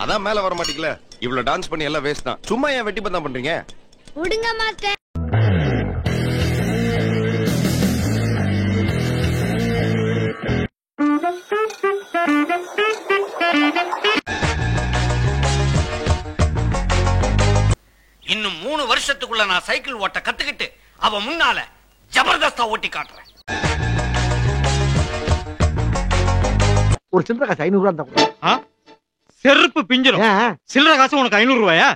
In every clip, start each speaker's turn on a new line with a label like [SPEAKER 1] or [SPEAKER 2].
[SPEAKER 1] அதான் மேல வர மாட்டீங்களா? இவ்வளவு டான்ஸ் பண்ணி எல்லாம் வேஸ்ட் தான். சும்மா ஏன் வெட்டி பந்தா பண்றீங்க?
[SPEAKER 2] விடுங்க மாஸ்டர்.
[SPEAKER 3] இன்னும் 3 வருஷத்துக்குள்ள நான் சைக்கிள் ஓட்ட கத்துக்கிட்டு அவ முன்னால ஜபர்தஸ்தா ஓட்டி காட்டுறேன்.
[SPEAKER 4] ஒரு சில்லற காசு 500 ரூபாய் இருந்தா
[SPEAKER 5] செருப்பு பிஞ்சிரும். சில்லற காசு உனக்கு 500 ரூபாயா?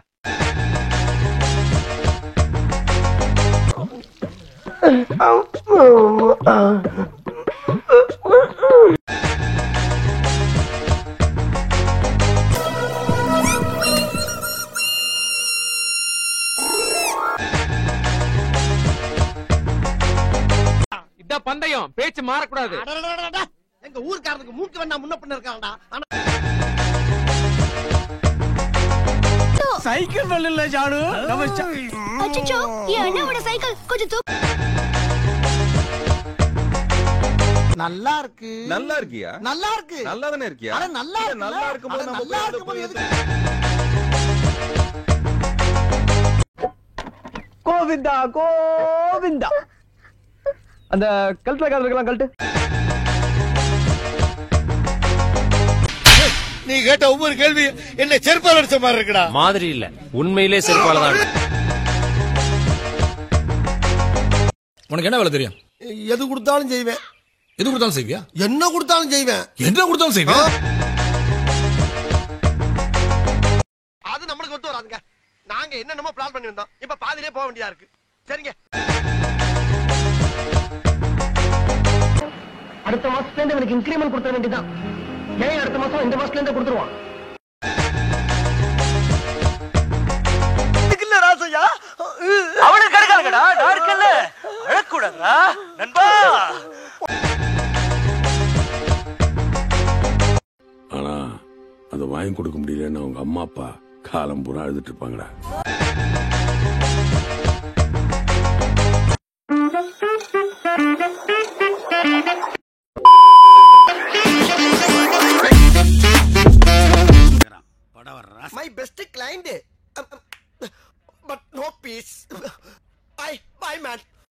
[SPEAKER 6] இத பந்தயம் பேச்சு மாறக்கூடாது.
[SPEAKER 4] எங்க ஊர்க்காரனுக்கு மூக்கு வேணா முன்ன பின்ன இருக்கான்டா.
[SPEAKER 6] சைக்கிள் வரல ஜானு.
[SPEAKER 2] அச்சச்சோ, என் அண்ணாவோட சைக்கிள் கொஞ்சம்
[SPEAKER 4] நல்லா இருக்கு.
[SPEAKER 1] நல்லா இருக்கியா?
[SPEAKER 4] நல்லா இருக்கு.
[SPEAKER 1] நல்லா தானே இருக்கியா?
[SPEAKER 4] அட நல்லா இருக்கு.
[SPEAKER 1] நல்லா இருக்கும்போது
[SPEAKER 4] நல்லா இருக்கும்போது எதுக்கு?
[SPEAKER 6] கோவிந்தா கோவிந்தா. அந்த கல்ட்ல காதுலாம் கல்ட்டு.
[SPEAKER 4] நீ கேட்ட ஒவ்வொரு கேள்வி என்ன செருப்பால அடிச்ச மாதிரி இருக்குடா.
[SPEAKER 7] மாதிரி இல்ல, உண்மையிலே செருப்பால தான்.
[SPEAKER 8] உனக்கு என்ன வேலை தெரியும்?
[SPEAKER 4] எது கொடுத்தாலும் செய்வேன்.
[SPEAKER 8] எது கொடுத்தாலும் செய்வியா?
[SPEAKER 4] என்ன கொடுத்தாலும் செய்வேன்.
[SPEAKER 8] என்ன கொடுத்தாலும் செய்வியா?
[SPEAKER 4] அது நம்மளுக்கு ஒத்து வராதுங்க. நாங்க என்னென்னமோ பிளான் பண்ணி வந்தோம். இப்ப பாதியிலே போக வேண்டியதா இருக்கு. சரிங்க. அடுத்த மாசத்துல இருந்து எனக்கு இன்கிரிமெண்ட் கொடுக்க வேண்டியதான். ஏன் அடுத்த மாசம் இந்த மாசத்துல இருந்து கொடுத்துருவான். இல்ல ராசையா,
[SPEAKER 3] அவனுக்கு கிடைக்காதுடா. நான் இருக்கல. அழக்கூடாதா நண்பா.
[SPEAKER 9] ஆனா அதை வாங்கி கொடுக்க முடியலன்னு அவங்க அம்மா அப்பா காலம் பூரா அழுதுட்டு இருப்பாங்கடா.
[SPEAKER 4] My best client